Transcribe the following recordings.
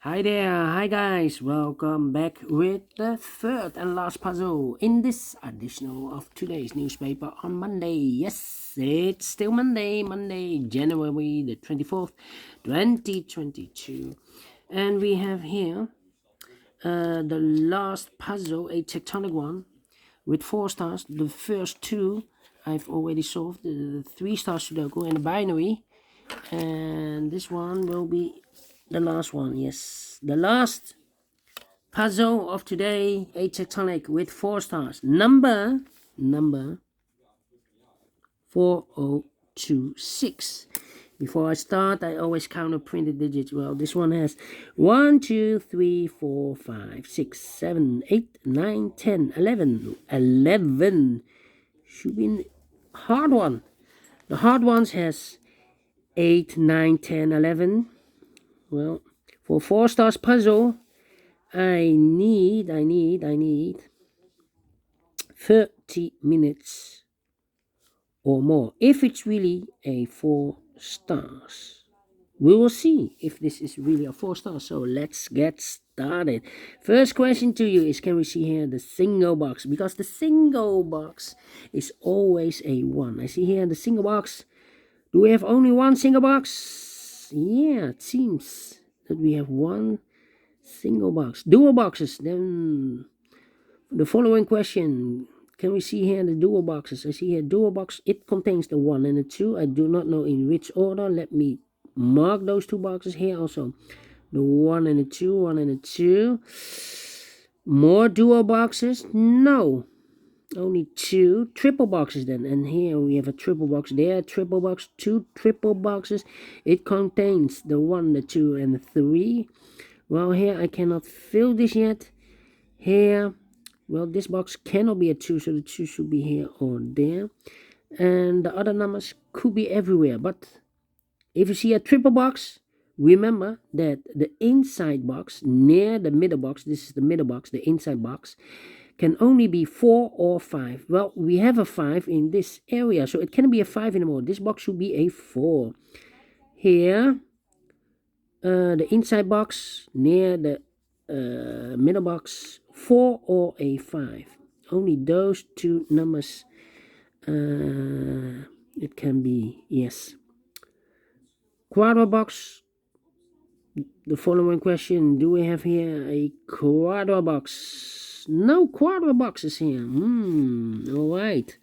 Hi there, hi guys, welcome back with the third and last puzzle in this edition of today's newspaper on Monday. Yes, it's still Monday, January the 24th, 2022. And we have here the last puzzle, a tectonic one, with 4 stars. The first 2 I've already solved, the 3-star Sudoku and the binary. And this one will be the last one. Yes, the last puzzle of today, a tectonic with 4 stars. Number 4026. Before I start, I always count the printed digits. Well, this one has 1, 2, 3, 4, 5, 6, 7, 8, 9, 10, 11. 11 should be a hard one. The hard ones has 8, 9, 10, 11. Well, for 4 stars puzzle, I need 30 minutes or more. If it's really a 4 stars, we will see if this is really a 4 star. So let's get started. First question to you is, can we see here the single box? Because the single box is always a 1. I see here the single box. Do we have only one single box? Yeah, it seems that we have one single box. Dual boxes, then the following question. Can we see here the dual boxes? I see here dual box. It contains the 1 and the 2. I do not know in which order. Let me mark those 2 boxes here also. The 1 and the 2, 1 and the 2. More dual boxes? No. Only 2 triple boxes then. And here we have a triple box. There, triple box, 2 triple boxes. It contains the 1, the 2, and the 3. Well, here I cannot fill this yet. Here, well, this box cannot be a 2, so the 2 should be here or there. And the other numbers could be everywhere. But if you see a triple box, remember that the inside box, near the middle box, this is the middle box, the inside box, can only be 4 or 5. Well, we have a 5 in this area, so it cannot be a 5 anymore. This box should be a 4. Here, the inside box, near the middle box, 4 or a 5. Only those 2 numbers it can be. Yes. Quadro box. The following question, do we have here a quadro box? No quadro boxes here. All right.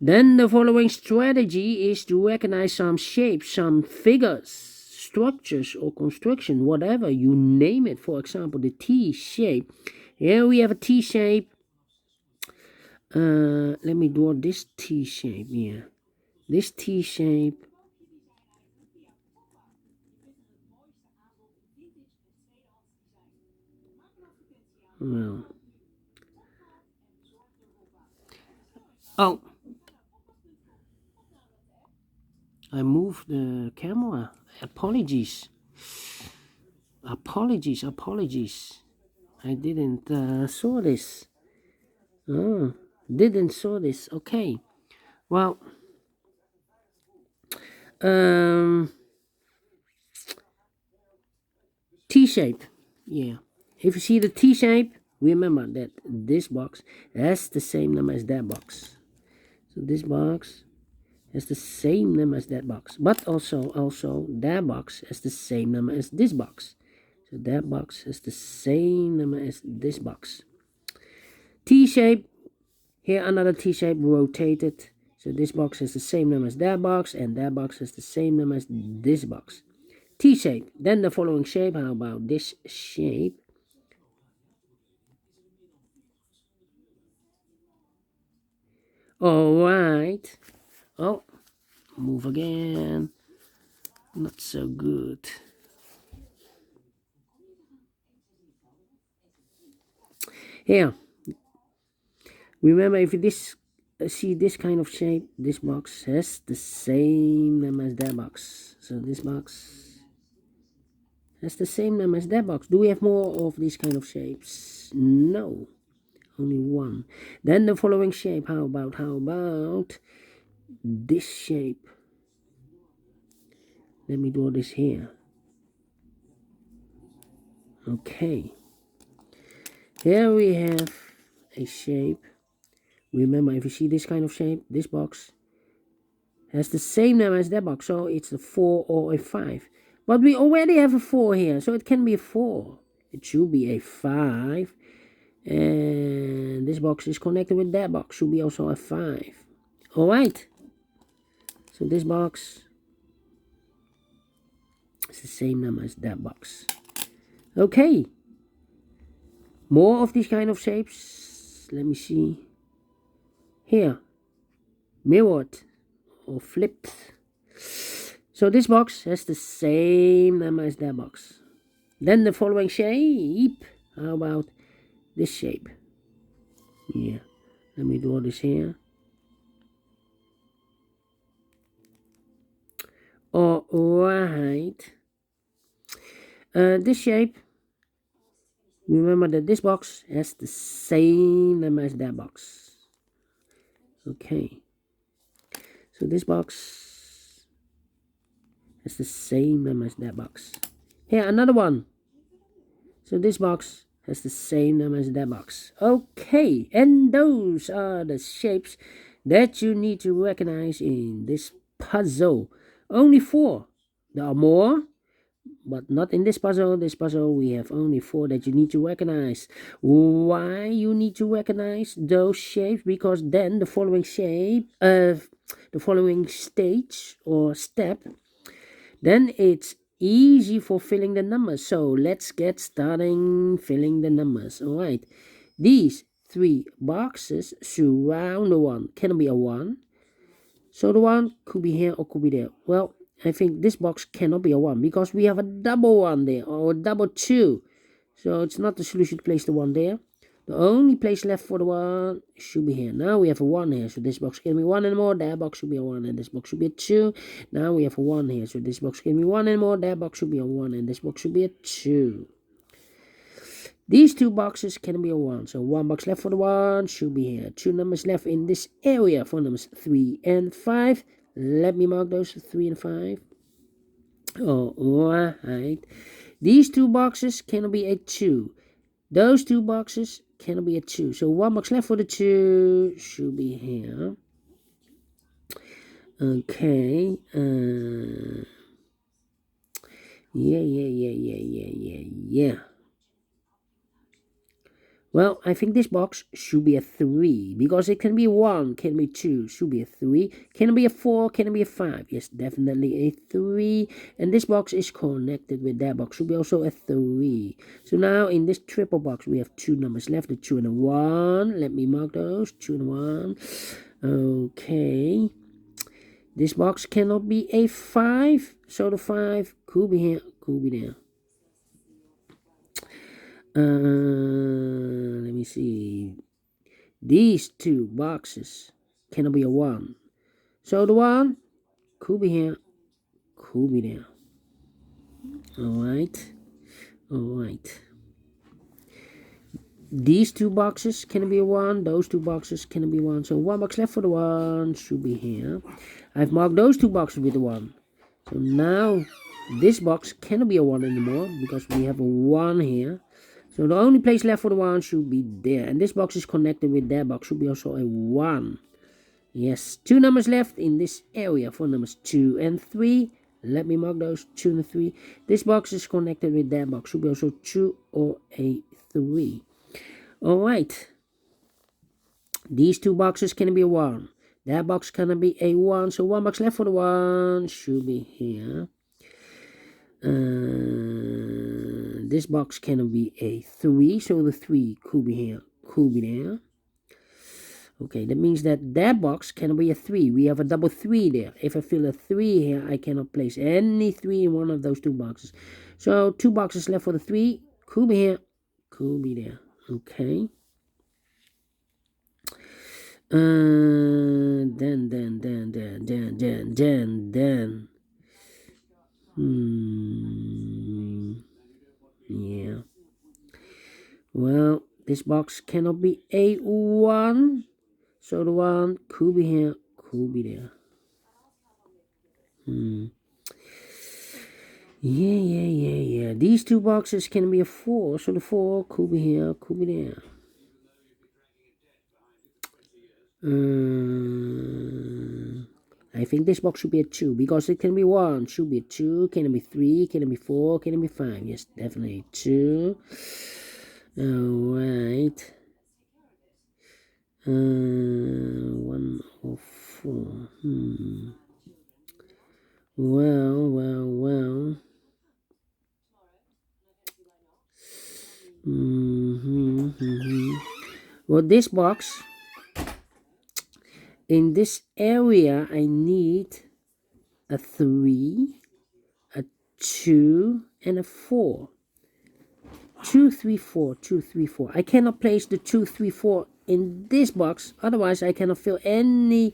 Then the following strategy is to recognize some shapes, some figures, structures or construction, whatever you name it. For example, the T shape. Here we have a T shape. Let me draw this T shape here. This T shape. Well. Oh. I moved the camera. Apologies. I didn't saw this. Oh, didn't saw this. Okay. Well, T-shape. Yeah. If you see the T-shape, remember that this box has the same number as that box. So this box has the same number as that box, but also that box has the same number as this box. So that box has the same number as this box. T-shape. Here another T-shape rotated. So this box has the same number as that box, and that box has the same number as this box. T-shape. Then the following shape. How about this shape? Alright. Oh, move again. Not so good. Here. Remember, if this see this kind of shape, this box has the same number as that box. So this box has the same number as that box. Do we have more of these kind of shapes? No. Only one. Then the following shape. How about this shape? Let me draw this here. Okay. Here we have a shape. Remember, if you see this kind of shape, this box has the same name as that box, so it's a 4 or a 5. But we already have a 4 here, so it can be a 4. It should be a 5. And this box is connected with that box, should be also a 5. Alright. So this box is the same number as that box. Okay. More of these kind of shapes. Let me see. Here. Mirrored or flipped. So this box has the same number as that box. Then the following shape. How about this shape? Yeah. Let me draw this here. Alright. This shape. Remember that this box has the same number as that box. Okay. So this box has the same number as that box. Here, another one. So this box has the same number as that box. Okay, and those are the shapes that you need to recognize in this puzzle. Only 4. There are more, but not in this puzzle. This puzzle we have only 4 that you need to recognize. Why you need to recognize those shapes? Because then the following shape, the following stage or step, then it's easy for filling the numbers. So let's get starting filling the numbers. All right, these 3 boxes surround the 1. Can it be a 1? So the 1 could be here or could be there. Well, I think this box cannot be a 1 because we have a double 1 there or a double 2. So it's not the solution to place the 1 there. The only place left for the 1 should be here. Now we have a 1 here, so this box can be 1 and more. That box should be a 1 and this box should be a 2. Now we have a 1 here, so this box can be 1 and more. That box should be a 1 and this box should be a 2. These 2 boxes can be a 1, so 1 box left for the 1 should be here. 2 numbers left in this area for numbers 3 and 5. Let me mark those 3 and 5. Alright. These 2 boxes can be a 2. Those 2 boxes can be a 2. So 1 box left for the 2 should be here. Okay. Yeah. Well, I think this box should be a 3 because it can be 1, can be 2, should be a 3, can be a 4, can be a 5. Yes, definitely a 3. And this box is connected with that box, should be also a 3. So now in this triple box, we have 2 numbers left, the 2 and a 1. Let me mark those, 2 and 1. Okay. This box cannot be a 5, so the 5 could be here, could be there. Let me see. These 2 boxes cannot be a 1. So the 1 could be here, could be there. Alright. These 2 boxes can be a 1. Those 2 boxes can be 1. So 1 box left for the 1 should be here. I've marked those 2 boxes with the 1. So now this box cannot be a 1 anymore because we have a 1 here. So the only place left for the 1 should be there. And this box is connected with that box. Should be also a 1. Yes, 2 numbers left in this area for numbers 2 and 3. Let me mark those 2 and 3. This box is connected with that box. Should be also 2 or a 3. Alright. These 2 boxes can be a 1. That box can be a 1. So 1 box left for the 1 should be here. This box can be a 3, so the 3 could be here, could be there. Okay, that means that box can be a 3. We have a double 3 there. If I fill a 3 here, I cannot place any 3 in one of those 2 boxes. So 2 boxes left for the 3, could be here, could be there. Okay. Then. Yeah. Well, this box cannot be a 1. So the 1 could be here, could be there. Yeah. These two boxes can be a 4, so the 4 could be here, could be there. I think this box should be a 2 because it can be 1, should be a 2, can it be 3, can it be 4, can it be 5? Yes, definitely 2. Alright. 1 or 4. Well. Well, this box, in this area, I need a 3, a 2, and a 4. 2, 3, 4, 2, 3, 4. I cannot place the 2, 3, 4 in this box. Otherwise, I cannot fill any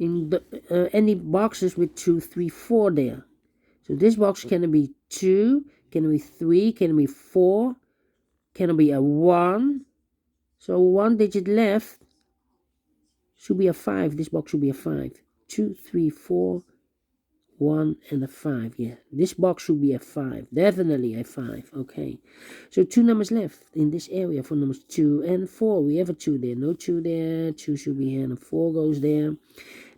boxes with 2, 3, 4 there. So this box can be 2, can be 3, can be 4, can be a 1. So 1 digit left should be a 5. This box should be a 5. 2, 3, 4, 1 and a 5. Yeah, this box should be a 5. Definitely a 5. Okay, so 2 numbers left in this area for numbers 2 and 4. We have a 2 there, no 2 there. 2 should be here and a 4 goes there.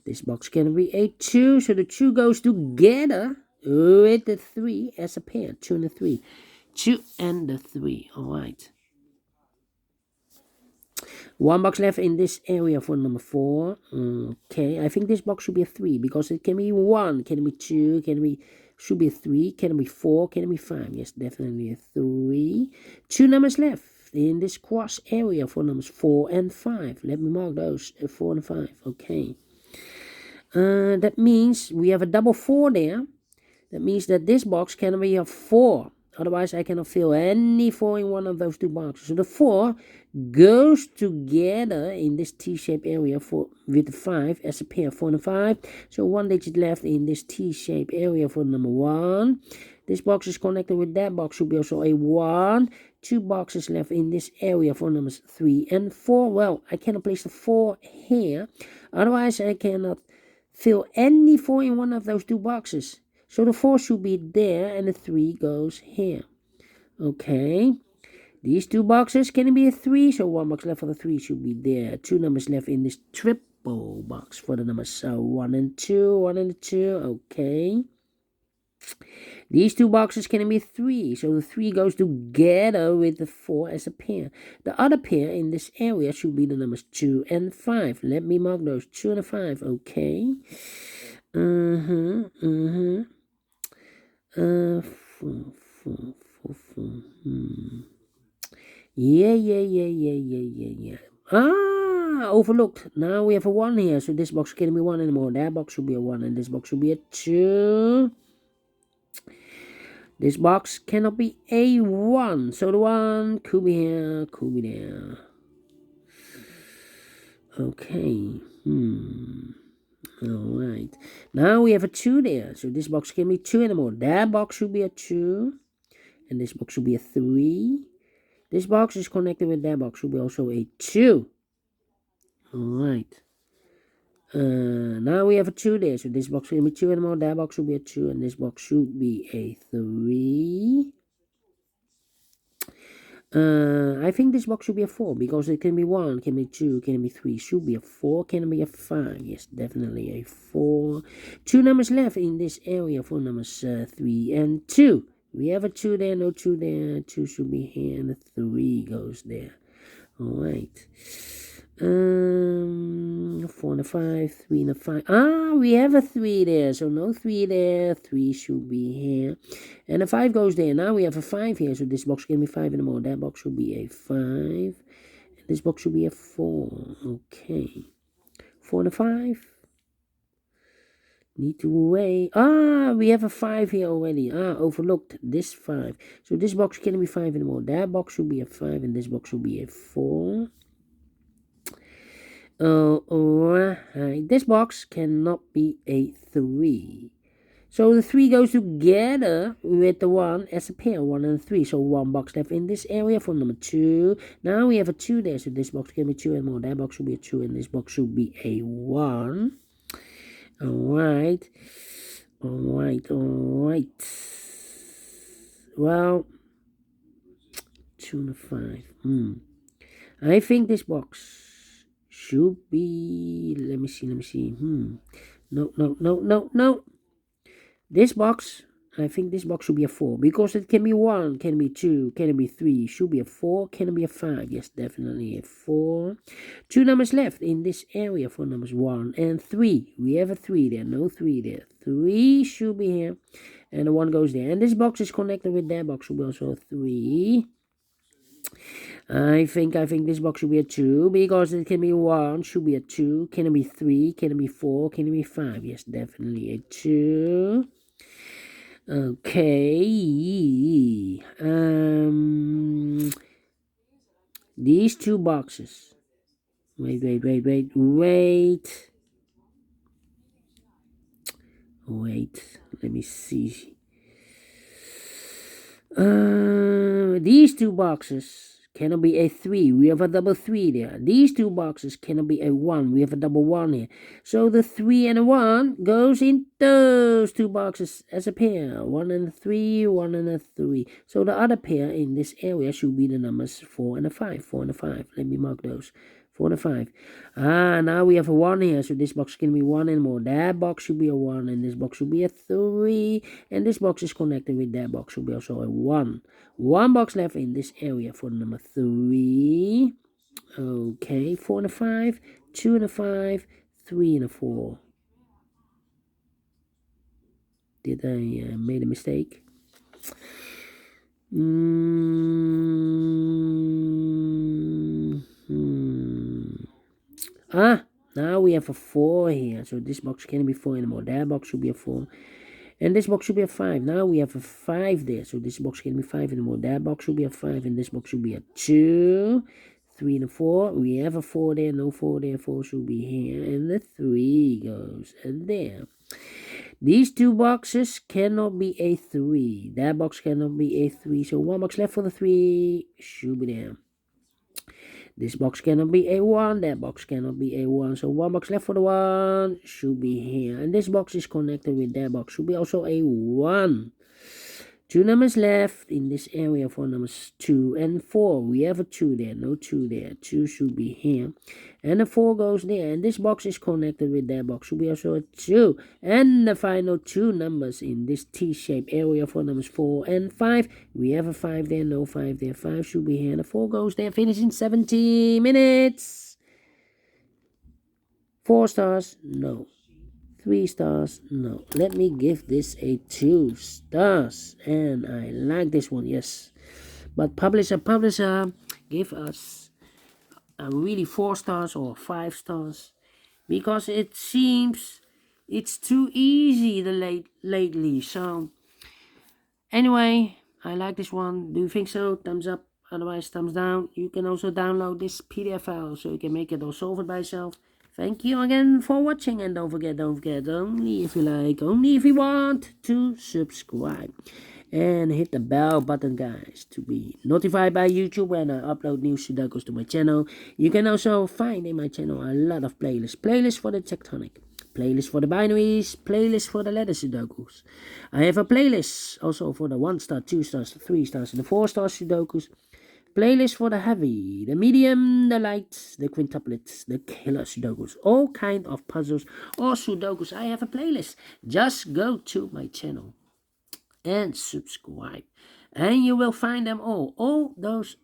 This box can be a 2, so the 2 goes together with the 3 as a pair. 2 and a 3. 2 and the 3. All right. 1 box left in this area for number 4. Okay, I think this box should be a 3 because it can be 1, can be 2, should be a 3, can be 4, can be 5. Yes, definitely a 3. 2 numbers left in this cross area for numbers 4 and 5. Let me mark those, 4 and 5. Okay. That means we have a double 4 there. That means that this box can be a 4. Otherwise, I cannot fill any 4 in one of those two boxes. So the 4 goes together in this T-shaped area with the 5 as a pair, 4 and 5. So 1 digit left in this T-shaped area for number 1. This box is connected with that box, should be also a 1. 2 boxes left in this area for numbers 3 and 4. Well, I cannot place the 4 here. Otherwise, I cannot fill any 4 in one of those two boxes. So the 4 should be there and the 3 goes here. Okay. These two boxes can be a 3. So 1 box left for the 3 should be there. 2 numbers left in this triple box for the numbers 1 and 2. 1 and 2. Okay. These two boxes can be 3. So the 3 goes together with the 4 as a pair. The other pair in this area should be the numbers 2 and 5. Let me mark those. 2 and 5. Okay. Yeah. Overlooked. Now we have a 1 here, so this box can't be 1 anymore. That box should be a 1, and this box should be a 2. This box cannot be a 1, so the 1 could be here, could be there. Okay. Alright. Now we have a 2 there. So this box can be 2 anymore. That box should be a 2. And this box should be a 3. This box is connected with that box. Should be also a 2. Alright. Now we have a 2 there. So this box can be 2 anymore. That box should be a 2. And this box should be a 3. I think this box should be a 4 because it can be 1, can be 2, can be 3, should be a 4, can be a 5. Yes, definitely a 4. 2 numbers left in this area for numbers 3 and 2. We have a 2 there, no 2 there. 2 should be here and the 3 goes there. Alright. 4 and a 5, 3 and a 5. We have a 3 there, so no 3 there. 3 should be here. And a 5 goes there. Now we have a 5 here, so this box can be 5 anymore. That box should be a 5. And this box should be a 4. Okay. 4 and a 5. Need to wait. We have a 5 here already. Overlooked this 5. So this box can't be 5 anymore. That box should be a 5, and this box should be a 4. Alright. This box cannot be a 3. So the 3 goes together with the 1 as a pair, 1 and 3. So 1 box left in this area for number 2. Now we have a 2 there, so this box can be 2 and more. That box should be a 2, and this box should be a 1. Alright. well, 2 and a 5. I think this box should be, let me see. No. This box, I think this box should be a 4 because it can be 1, can be 2, can it be 3, should be a 4, can it be a 5? Yes, definitely a 4. 2 numbers left in this area for numbers 1 and 3. We have a 3 there, no 3 there. 3 should be here, and the 1 goes there. And this box is connected with that box, should be also a 3. I think this box should be a 2 because it can be 1, should be a 2, can it be 3, can it be 4, can it be 5? Yes, definitely a 2. Okay. These two boxes. Wait. Let me see. These two boxes cannot be a 3. We have a double 3 there. These two boxes cannot be a 1. We have a double 1 here. So the 3 and a 1 goes in those two boxes as a pair. 1 and a 3, 1 and a 3. So the other pair in this area should be the numbers 4 and a 5. 4 and a 5. Let me mark those. 4 and a 5. Now we have a 1 here, so this box can be 1 and more. That box should be a 1, and this box should be a 3. And this box is connected with that box, should be also a 1. 1 box left in this area for number 3. Okay, 4 and a 5, 2 and a 5, 3 and a 4. Did I made a mistake? Now we have a 4 here, so this box can't be 4 anymore. That box should be a 4. And this box should be a 5. Now we have a 5 there, so this box can't be 5 anymore. That box should be a 5, and this box should be a 2. 3 and a 4. We have a 4 there, no 4 there. 4 should be here, and the 3 goes there. These two boxes cannot be a 3. That box cannot be a 3, so 1 box left for the 3 should be there. This box cannot be a 1, that box cannot be a 1, so 1 box left for the 1 should be here. And this box is connected with that box, should be also a 1. 2 numbers left in this area for numbers 2 and 4. We have a 2 there, no 2 there. 2 should be here. And the 4 goes there. And this box is connected with that box, should be also a 2. And the final 2 numbers in this T-shaped area for numbers 4 and 5. We have a 5 there, no 5 there. 5 should be here. And the 4 goes there. Finish in 70 minutes. 4 stars? No. 3 stars? No. Let me give this a 2 stars. And I like this one, yes. But publisher, give us a really 4 stars or 5 stars. Because it seems it's too easy lately. So, anyway, I like this one. Do you think so? Thumbs up. Otherwise, thumbs down. You can also download this PDF file so you can make it or solve it by yourself. Thank you again for watching, and don't forget, only if you like, only if you want to subscribe. And hit the bell button, guys, to be notified by YouTube when I upload new Sudokus to my channel. You can also find in my channel a lot of playlists. Playlists for the Tectonic, playlist for the binaries, playlist for the letter Sudokus. I have a playlist also for the 1 star, 2 stars, 3 stars, and the 4 star Sudokus. Playlist for the heavy, the medium, the light, the quintuplets, the killer Sudokus, all kind of puzzles or Sudokus. I have a playlist. Just go to my channel and subscribe, and you will find them all those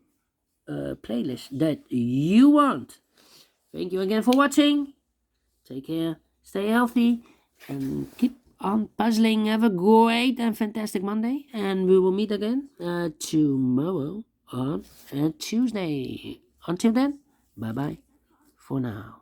playlists that you want. Thank you again for watching. Take care, stay healthy, and keep on puzzling. Have a great and fantastic Monday, and we will meet again tomorrow on Tuesday. Until then, bye bye for now.